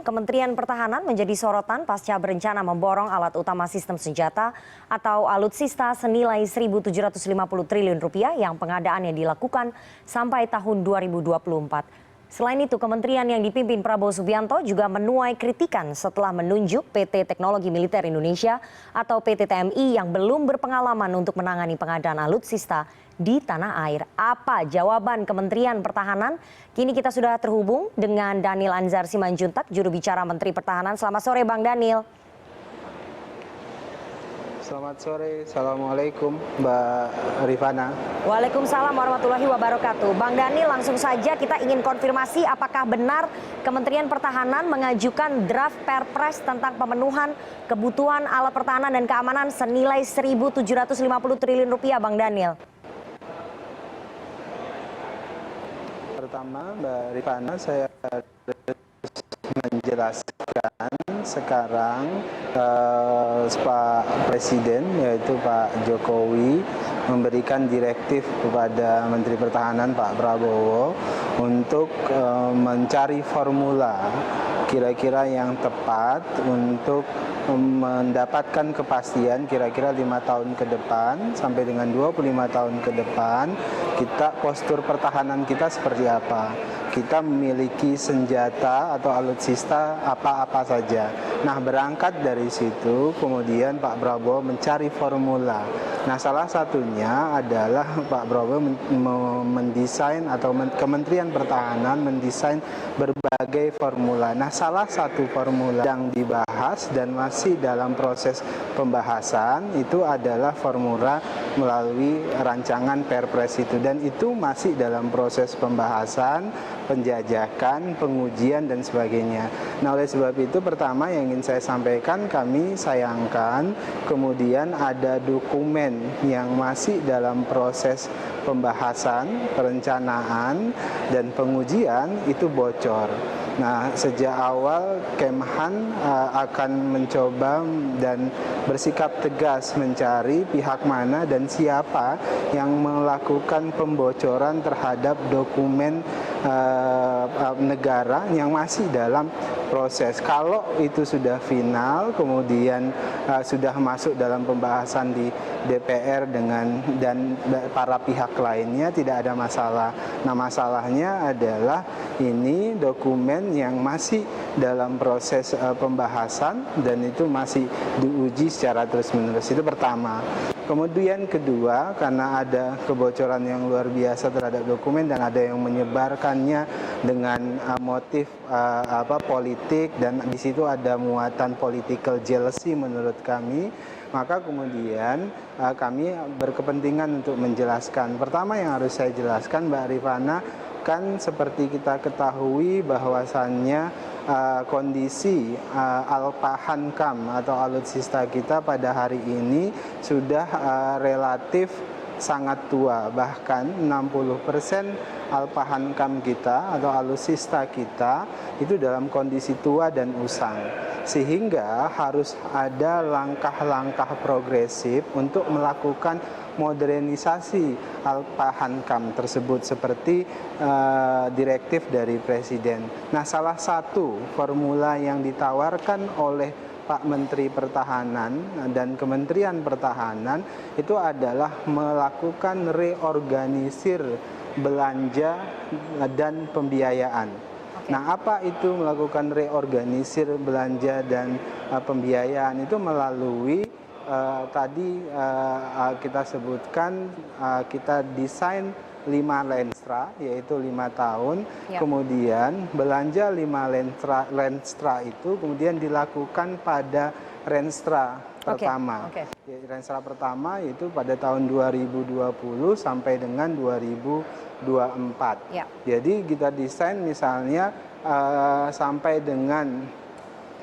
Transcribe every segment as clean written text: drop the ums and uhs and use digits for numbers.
Kementerian Pertahanan menjadi sorotan pasca berencana memborong alat utama sistem senjata atau alutsista senilai Rp1.750 triliun yang pengadaannya dilakukan sampai tahun 2024. Selain itu, kementerian yang dipimpin Prabowo Subianto juga menuai kritikan setelah menunjuk PT Teknologi Militer Indonesia atau PT TMI yang belum berpengalaman untuk menangani pengadaan alutsista di tanah air. Apa jawaban Kementerian Pertahanan? Kini kita sudah terhubung dengan Daniel Anzar Simanjuntak, juru bicara Menteri Pertahanan. Selamat sore Bang Daniel. Selamat sore, Assalamualaikum Mbak Rifana. Waalaikumsalam warahmatullahi wabarakatuh. Bang Daniel, langsung saja kita ingin konfirmasi apakah benar Kementerian Pertahanan mengajukan draft Perpres tentang pemenuhan kebutuhan alat pertahanan dan keamanan senilai Rp1.750 triliun, Bang Daniel? Pertama, Mbak Rifana, saya harus menjelaskan sekarang Pak Presiden, yaitu Pak Jokowi, memberikan direktif kepada Menteri Pertahanan Pak Prabowo untuk mencari formula kira-kira yang tepat untuk mendapatkan kepastian kira-kira 5 tahun ke depan sampai dengan 25 tahun ke depan postur pertahanan kita seperti apa. Kita memiliki senjata atau alutsista apa-apa saja. Nah, berangkat dari situ kemudian Pak Prabowo mencari formula. Nah, salah satunya adalah Pak Prabowo mendesain atau Kementerian Pertahanan mendesain berbagai formula. Nah, salah satu formula yang dibahas dan masih dalam proses pembahasan itu adalah formula melalui rancangan Perpres itu, dan itu masih dalam proses pembahasan, penjajakan, pengujian dan sebagainya. Nah, oleh sebab itu pertama yang ingin saya sampaikan, kami sayangkan kemudian ada dokumen yang masih dalam proses pembahasan, perencanaan dan pengujian itu bocor. Nah, sejak awal Kemhan akan mencoba dan bersikap tegas mencari pihak mana dan siapa yang melakukan pembocoran terhadap dokumen negara yang masih dalam proses. Kalau itu sudah final, kemudian sudah masuk dalam pembahasan di DPR dan para pihak lainnya, tidak ada masalah. Nah, masalahnya adalah ini dokumen yang masih dalam proses pembahasan dan itu masih diuji secara terus-menerus. Itu pertama. Kemudian kedua, karena ada kebocoran yang luar biasa terhadap dokumen dan ada yang menyebarkannya dengan motif politik dan di situ ada muatan political jealousy menurut kami, maka kemudian kami berkepentingan untuk menjelaskan. Pertama yang harus saya jelaskan, Mbak Rifana, kan seperti kita ketahui bahwasannya kondisi Alpahankam atau alutsista kita pada hari ini sudah relatif sangat tua, bahkan 60% Alpahankam kita atau alutsista kita itu dalam kondisi tua dan usang, sehingga harus ada langkah-langkah progresif untuk melakukan modernisasi Alpahankam tersebut seperti direktif dari Presiden. Nah, salah satu formula yang ditawarkan oleh Pak Menteri Pertahanan dan Kementerian Pertahanan itu adalah melakukan reorganisir belanja dan pembiayaan. Nah, apa itu melakukan reorganisir belanja dan pembiayaan? Itu melalui tadi kita sebutkan, kita desain 5 lenstra, yaitu 5 tahun, kemudian belanja 5 lenstra itu kemudian dilakukan pada renstra pertama. Renstra pertama itu pada tahun 2020 sampai dengan 2024. Jadi kita desain misalnya sampai dengan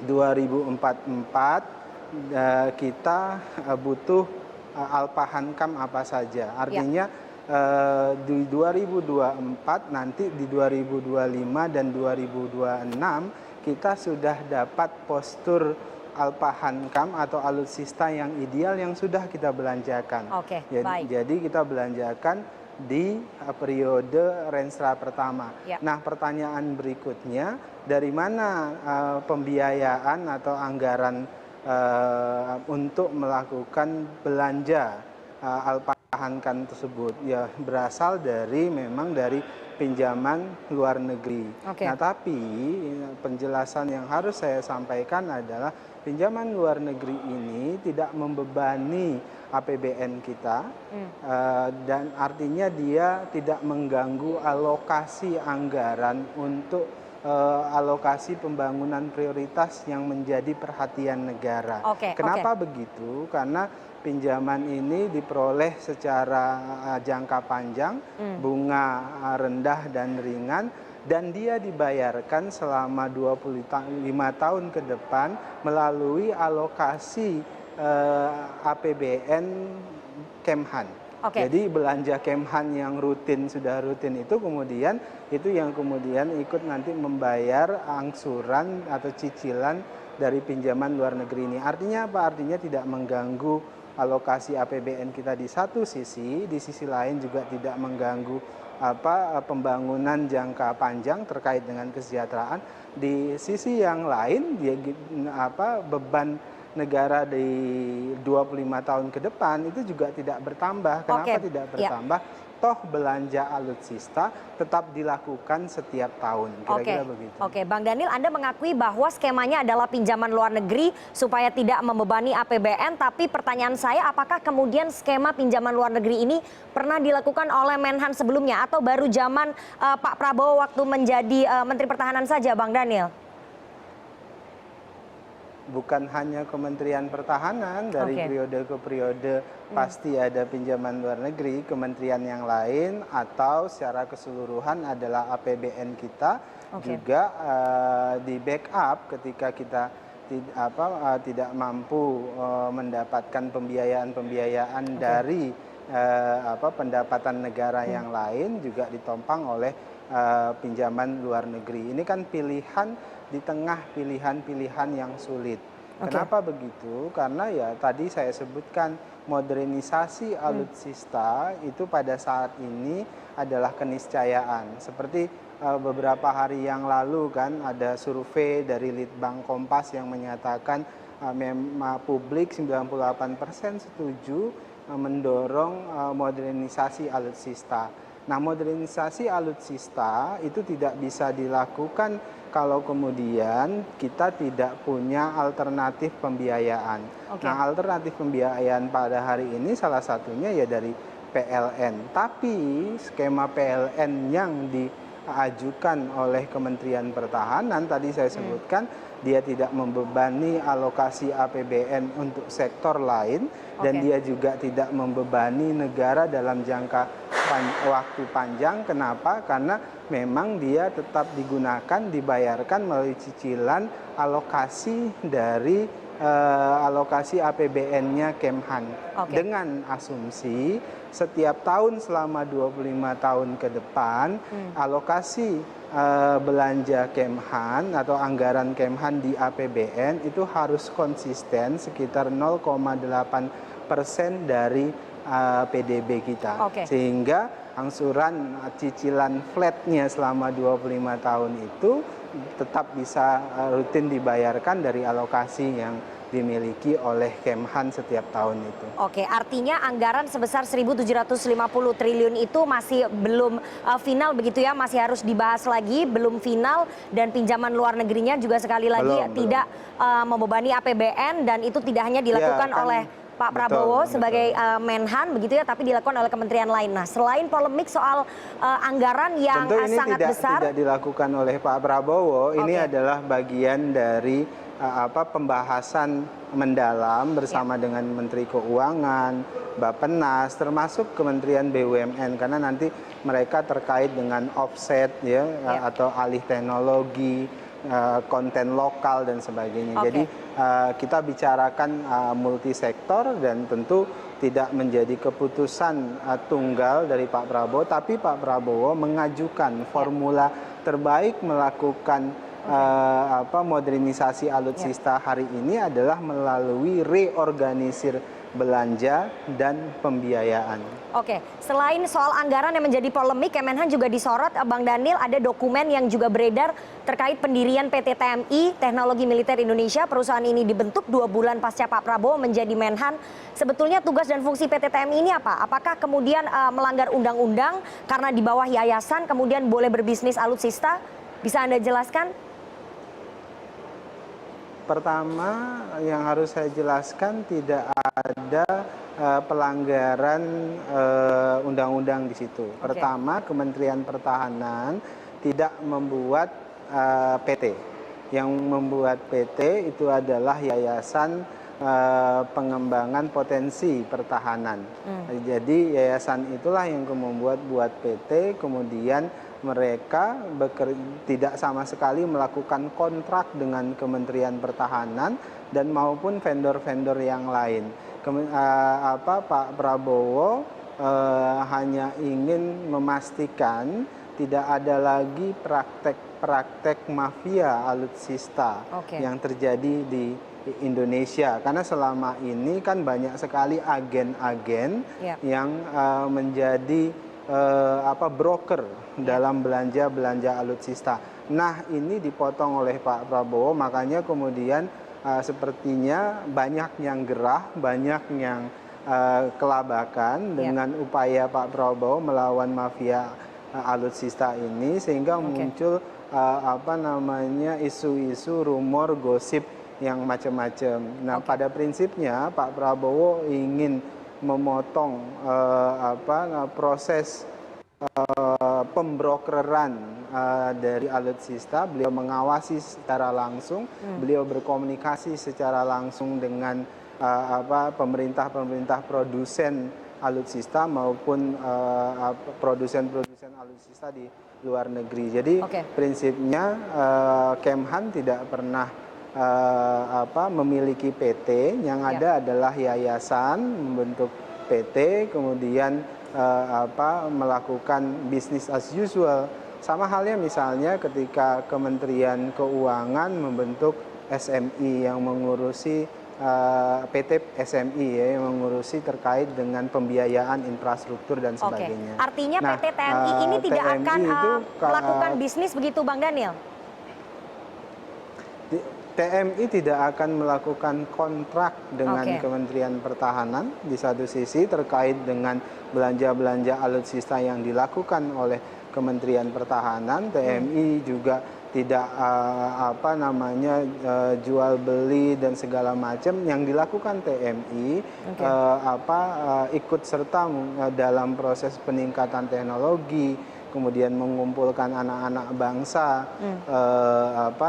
2044 kita butuh Alpahankam apa saja. Artinya di 2024 nanti di 2025 dan 2026 kita sudah dapat postur Alpahankam atau alutsista yang ideal yang sudah kita belanjakan. Baik. Jadi kita belanjakan di periode Renstra pertama. Ya. Nah, pertanyaan berikutnya, dari mana pembiayaan atau anggaran untuk melakukan belanja alpahankan tersebut? Ya, berasal memang dari pinjaman luar negeri. Oke. Nah, tapi penjelasan yang harus saya sampaikan adalah pinjaman luar negeri ini tidak membebani APBN kita, dan artinya dia tidak mengganggu alokasi anggaran untuk alokasi pembangunan prioritas yang menjadi perhatian negara. Kenapa begitu? Karena pinjaman ini diperoleh secara jangka panjang, bunga rendah dan ringan, dan dia dibayarkan selama 25 tahun ke depan melalui alokasi APBN Kemhan. Jadi belanja Kemhan yang sudah rutin itu yang kemudian ikut nanti membayar angsuran atau cicilan dari pinjaman luar negeri ini. Artinya apa? Artinya tidak mengganggu alokasi APBN kita di satu sisi, di sisi lain juga tidak mengganggu pembangunan jangka panjang terkait dengan kesejahteraan. Di sisi yang lain, beban negara di 25 tahun ke depan itu juga tidak bertambah. Kenapa tidak bertambah? Toh belanja alutsista tetap dilakukan setiap tahun. Kira-kira begitu. Oke, Bang Daniel, Anda mengakui bahwa skemanya adalah pinjaman luar negeri supaya tidak membebani APBN, tapi pertanyaan saya, apakah kemudian skema pinjaman luar negeri ini pernah dilakukan oleh Menhan sebelumnya atau baru zaman Pak Prabowo waktu menjadi Menteri Pertahanan saja, Bang Daniel? Bukan hanya Kementerian Pertahanan, dari periode ke periode pasti ada pinjaman luar negeri. Kementerian yang lain atau secara keseluruhan adalah APBN kita juga di backup ketika kita tidak mampu mendapatkan pembiayaan dari pendapatan negara yang lain, juga ditopang oleh pinjaman luar negeri. Ini kan pilihan di tengah pilihan-pilihan yang sulit. Kenapa begitu? Karena ya tadi saya sebutkan modernisasi alutsista itu pada saat ini adalah keniscayaan. Seperti beberapa hari yang lalu kan ada survei dari Litbang Kompas yang menyatakan publik 98% setuju mendorong modernisasi alutsista. Nah, modernisasi alutsista itu tidak bisa dilakukan kalau kemudian kita tidak punya alternatif pembiayaan. Nah, alternatif pembiayaan pada hari ini salah satunya ya dari PLN. Tapi skema PLN yang diajukan oleh Kementerian Pertahanan tadi saya sebutkan, dia tidak membebani alokasi APBN untuk sektor lain, dan dia juga tidak membebani negara dalam jangka waktu panjang. Kenapa? Karena memang dia tetap dibayarkan melalui cicilan alokasi dari alokasi APBN-nya Kemhan. Dengan asumsi setiap tahun selama 25 tahun ke depan alokasi belanja Kemhan atau anggaran Kemhan di APBN itu harus konsisten sekitar 0,8% dari PDB kita. Sehingga angsuran cicilan flatnya selama 25 tahun itu tetap bisa rutin dibayarkan dari alokasi yang dimiliki oleh Kemhan setiap tahun itu. Artinya anggaran sebesar 1.750 triliun itu masih belum final begitu ya, masih harus dibahas lagi, belum final, dan pinjaman luar negerinya juga sekali lagi tidak membebani APBN, dan itu tidak hanya dilakukan oleh Pak Prabowo sebagai Menhan begitu ya, tapi dilakukan oleh kementerian lain. Nah, selain polemik soal anggaran yang sangat besar, tidak dilakukan oleh Pak Prabowo, ini adalah bagian dari pembahasan mendalam bersama dengan Menteri Keuangan, Bappenas, termasuk Kementerian BUMN, karena nanti mereka terkait dengan offset atau alih teknologi, konten lokal dan sebagainya. Jadi kita bicarakan multisektor, dan tentu tidak menjadi keputusan tunggal dari Pak Prabowo, tapi Pak Prabowo mengajukan formula terbaik melakukan modernisasi alutsista hari ini adalah melalui reorganisir belanja, dan pembiayaan. Oke, selain soal anggaran yang menjadi polemik, Kemenhan juga disorot, Bang Daniel, ada dokumen yang juga beredar terkait pendirian PT TMI, Teknologi Militer Indonesia. Perusahaan ini dibentuk 2 bulan pasca Pak Prabowo menjadi Menhan. Sebetulnya tugas dan fungsi PT TMI ini apa? Apakah kemudian melanggar undang-undang karena di bawah yayasan kemudian boleh berbisnis alutsista? Bisa Anda jelaskan? Pertama, yang harus saya jelaskan tidak ada pelanggaran undang-undang di situ. Pertama, Kementerian Pertahanan tidak membuat PT. Yang membuat PT itu adalah Yayasan Pengembangan Potensi Pertahanan. Jadi yayasan itulah yang membuat PT, kemudian mereka tidak sama sekali melakukan kontrak dengan Kementerian Pertahanan dan maupun vendor-vendor yang lain. Pak Prabowo hanya ingin memastikan tidak ada lagi praktek mafia alutsista yang terjadi di Indonesia, karena selama ini kan banyak sekali agen-agen yang menjadi broker dalam belanja alutsista. Nah, ini dipotong oleh Pak Prabowo, makanya kemudian sepertinya banyak yang gerah, banyak yang kelabakan dengan upaya Pak Prabowo melawan mafia alutsista ini, sehingga muncul isu-isu, rumor, gosip yang macam-macam. Nah, pada prinsipnya Pak Prabowo ingin memotong proses pembrokeran dari alutsista. Beliau mengawasi secara langsung, beliau berkomunikasi secara langsung dengan pemerintah produsen alutsista maupun produsen alutsista di luar negeri. Jadi prinsipnya Kemhan tidak pernah memiliki PT, yang ada adalah yayasan membentuk PT, kemudian melakukan bisnis as usual. Sama halnya misalnya ketika Kementerian Keuangan membentuk SMI yang mengurusi PT SMI yang mengurusi terkait dengan pembiayaan infrastruktur dan sebagainya. Artinya PT TMI ini tidak akan melakukan bisnis begitu, Bang Daniel? TMI tidak akan melakukan kontrak dengan Kementerian Pertahanan di satu sisi terkait dengan belanja-belanja alutsista yang dilakukan oleh Kementerian Pertahanan. TMI juga tidak jual beli dan segala macam yang dilakukan TMI, ikut serta dalam proses peningkatan teknologi, kemudian mengumpulkan anak-anak bangsa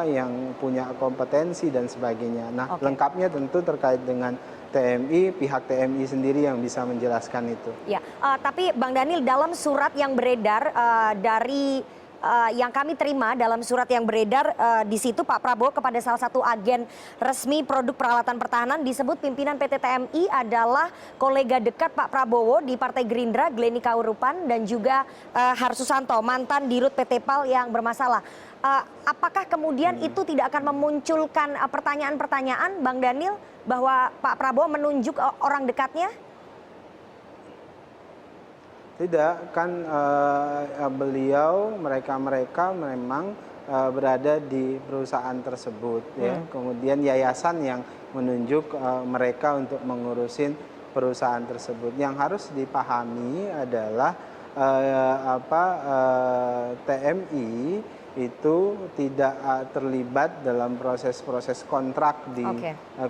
yang punya kompetensi dan sebagainya. Nah, lengkapnya tentu terkait dengan TMI, pihak TMI sendiri yang bisa menjelaskan itu. Ya, tapi Bang Daniel, dalam surat yang beredar yang kami terima, dalam surat yang beredar di situ Pak Prabowo kepada salah satu agen resmi produk peralatan pertahanan disebut pimpinan PT TMI adalah kolega dekat Pak Prabowo di Partai Gerindra, Glenny Kaurupan, dan juga Har Susanto, mantan dirut PT PAL yang bermasalah. Apakah kemudian itu tidak akan memunculkan pertanyaan-pertanyaan, Bang Daniel, bahwa Pak Prabowo menunjuk orang dekatnya? Tidak, kan mereka memang berada di perusahaan tersebut, ya. Kemudian yayasan yang menunjuk mereka untuk mengurusin perusahaan tersebut. Yang harus dipahami adalah TMI itu tidak terlibat dalam proses-proses kontrak di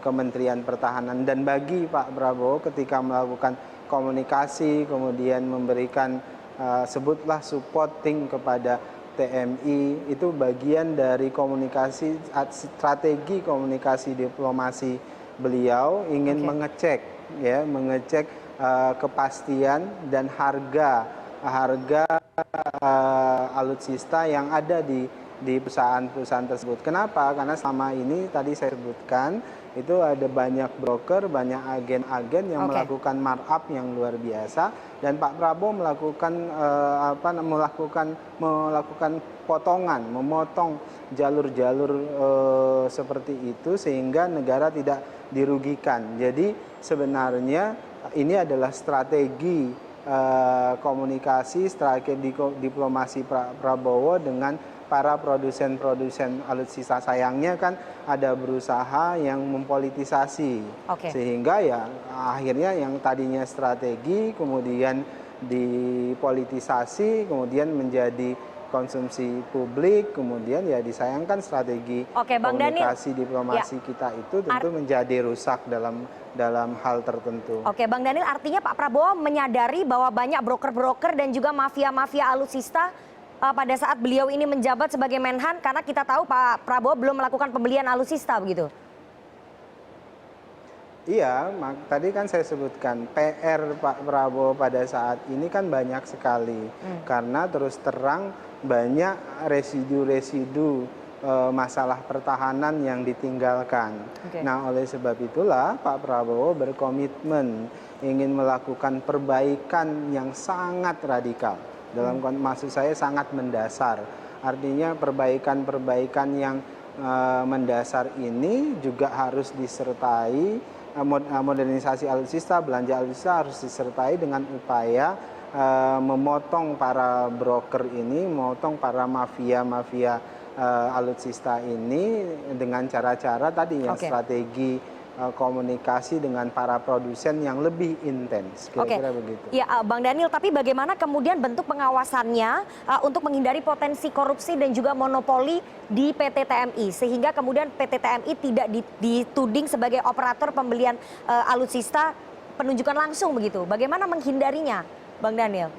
Kementerian Pertahanan. Dan bagi Pak Prabowo ketika melakukan komunikasi, kemudian memberikan sebutlah supporting kepada TMI, itu bagian dari komunikasi, strategi komunikasi diplomasi beliau, ingin mengecek kepastian dan harga alutsista yang ada di di perusahaan-perusahaan tersebut. Kenapa? Karena selama ini tadi saya sebutkan itu ada banyak broker, banyak agen-agen yang melakukan markup yang luar biasa, dan Pak Prabowo melakukan potongan, memotong jalur-jalur seperti itu sehingga negara tidak dirugikan. Jadi sebenarnya ini adalah strategi komunikasi, strategi diplomasi Prabowo dengan para produsen alutsista. Sayangnya kan ada berusaha yang mempolitisasi, sehingga ya akhirnya yang tadinya strategi kemudian dipolitisasi, kemudian menjadi konsumsi publik, kemudian ya disayangkan strategi komunikasi diplomasi kita itu tentu menjadi rusak dalam hal tertentu. Oke, Bang Daniel, artinya Pak Prabowo menyadari bahwa banyak broker-broker dan juga mafia-mafia alutsista pada saat beliau ini menjabat sebagai Menhan, karena kita tahu Pak Prabowo belum melakukan pembelian alutsista begitu. Iya, tadi kan saya sebutkan PR Pak Prabowo pada saat ini kan banyak sekali, karena terus terang banyak residu-residu masalah pertahanan yang ditinggalkan. Nah, oleh sebab itulah Pak Prabowo berkomitmen ingin melakukan perbaikan yang sangat radikal. Maksud saya sangat mendasar. Artinya perbaikan-perbaikan yang mendasar ini juga harus disertai modernisasi alutsista, belanja alutsista harus disertai dengan upaya memotong para broker ini, memotong para mafia-mafia alutsista ini dengan cara-cara tadi yang strategi komunikasi dengan para produsen yang lebih intens, kira-kira begitu. Ya, Bang Daniel, tapi bagaimana kemudian bentuk pengawasannya untuk menghindari potensi korupsi dan juga monopoli di PT TMI, sehingga kemudian PT TMI tidak dituding sebagai operator pembelian alutsista penunjukan langsung begitu. Bagaimana menghindarinya, Bang Daniel?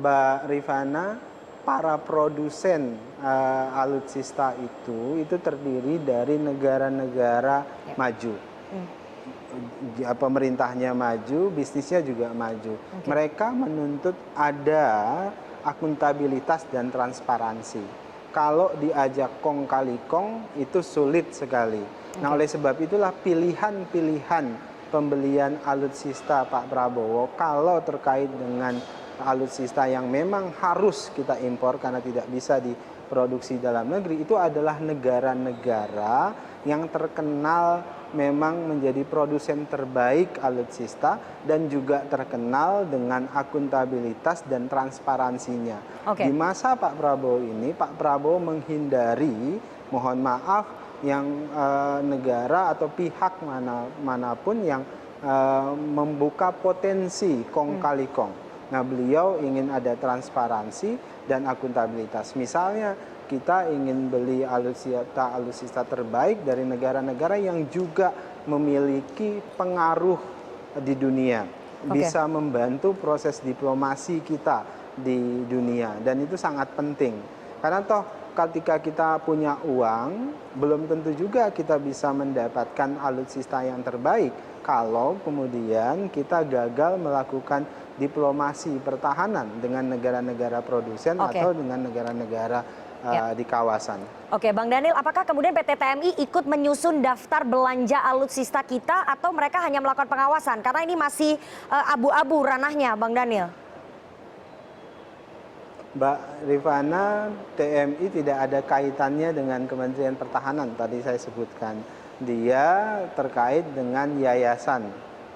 Mbak Rifana, para produsen alutsista itu terdiri dari negara-negara maju. Pemerintahnya maju, bisnisnya juga maju. Mereka menuntut ada akuntabilitas dan transparansi. Kalau diajak kong kali kong itu sulit sekali. Nah, oleh sebab itulah pilihan-pilihan pembelian alutsista Pak Prabowo kalau terkait dengan alutsista yang memang harus kita impor karena tidak bisa diproduksi dalam negeri, itu adalah negara-negara yang terkenal memang menjadi produsen terbaik alutsista dan juga terkenal dengan akuntabilitas dan transparansinya. Di masa Pak Prabowo ini, Pak Prabowo menghindari, mohon maaf, yang negara atau pihak manapun yang membuka potensi kong kali kong. Nah, beliau ingin ada transparansi dan akuntabilitas. Misalnya kita ingin beli alutsista terbaik dari negara-negara yang juga memiliki pengaruh di dunia. Bisa membantu proses diplomasi kita di dunia. Dan itu sangat penting. Karena toh ketika kita punya uang, belum tentu juga kita bisa mendapatkan alutsista yang terbaik kalau kemudian kita gagal melakukan diplomasi pertahanan dengan negara-negara produsen atau dengan negara-negara di kawasan. Oke, Bang Daniel, apakah kemudian PT TMI ikut menyusun daftar belanja alutsista kita atau mereka hanya melakukan pengawasan? Karena ini masih abu-abu ranahnya, Bang Daniel. Mbak Rifana, TMI tidak ada kaitannya dengan Kementerian Pertahanan, tadi saya sebutkan. Dia terkait dengan yayasan,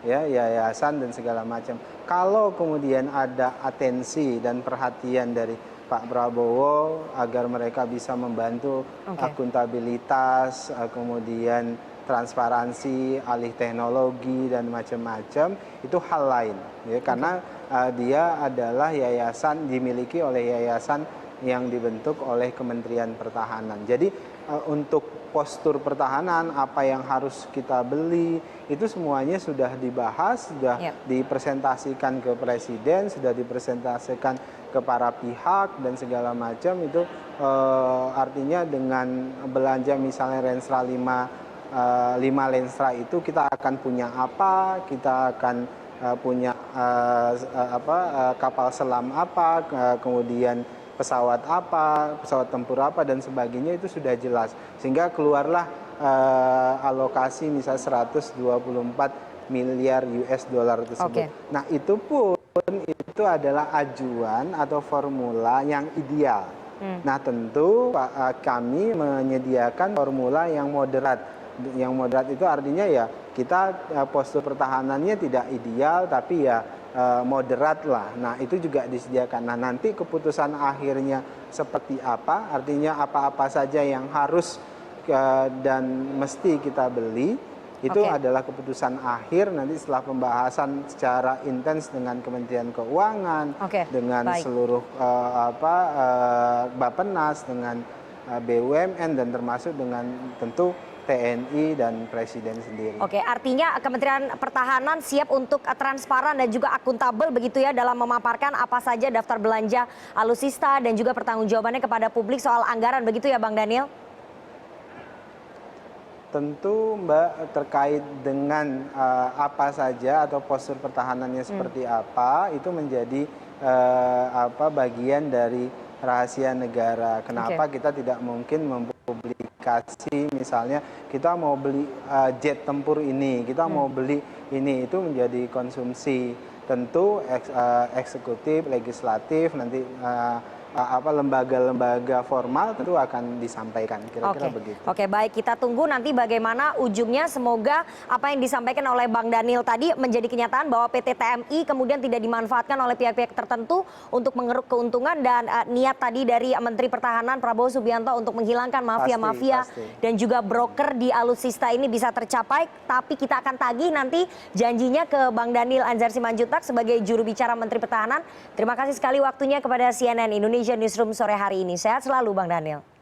ya, yayasan dan segala macam. Kalau kemudian ada atensi dan perhatian dari Pak Prabowo agar mereka bisa membantu akuntabilitas, kemudian transparansi, alih teknologi dan macam-macam, itu hal lain, ya, karena dia adalah yayasan dimiliki oleh yayasan yang dibentuk oleh Kementerian Pertahanan. Jadi untuk postur pertahanan, apa yang harus kita beli, itu semuanya sudah dibahas, sudah dipresentasikan ke Presiden, sudah dipresentasikan ke para pihak dan segala macam. Itu artinya dengan belanja misalnya Renstra 5 Lenstra itu kita akan punya apa, kita akan punya kapal selam apa, kemudian pesawat apa, pesawat tempur apa dan sebagainya itu sudah jelas. Sehingga keluarlah alokasi misalnya 124 miliar US dollar tersebut. Nah, itu pun itu adalah ajuan atau formula yang ideal. Nah, tentu kami menyediakan formula yang moderat. Yang moderat itu artinya ya kita postur pertahanannya tidak ideal tapi ya moderat lah. Nah, itu juga disediakan. Nah, nanti keputusan akhirnya seperti apa, artinya apa-apa saja yang harus dan mesti kita beli, itu adalah keputusan akhir nanti setelah pembahasan secara intens dengan Kementerian Keuangan, dengan seluruh Bappenas, dengan BUMN dan termasuk dengan tentu TNI dan Presiden sendiri. Oke, artinya Kementerian Pertahanan siap untuk transparan dan juga akuntabel begitu ya dalam memaparkan apa saja daftar belanja alutsista dan juga pertanggungjawabannya kepada publik soal anggaran begitu ya Bang Daniel? Tentu Mbak terkait dengan apa saja atau postur pertahanannya seperti apa itu menjadi bagian dari rahasia negara. Kenapa kita tidak mungkin mempublikasi misalnya kita mau beli jet tempur ini, kita mau beli ini, itu menjadi konsumsi. Tentu eksekutif, legislatif, nanti lembaga-lembaga formal tentu akan disampaikan, kira-kira begitu. Oke, baik, kita tunggu nanti bagaimana ujungnya. Semoga apa yang disampaikan oleh Bang Daniel tadi menjadi kenyataan bahwa PT TMI kemudian tidak dimanfaatkan oleh pihak-pihak tertentu untuk mengeruk keuntungan dan niat tadi dari Menteri Pertahanan Prabowo Subianto untuk menghilangkan mafia-mafia dan juga broker di alutsista ini bisa tercapai. Tapi kita akan tagih nanti janjinya ke Bang Daniel Anzar Simanjuntak sebagai juru bicara Menteri Pertahanan. Terima kasih sekali waktunya kepada CNN Indonesia Newsroom sore hari ini. Sehat selalu Bang Daniel.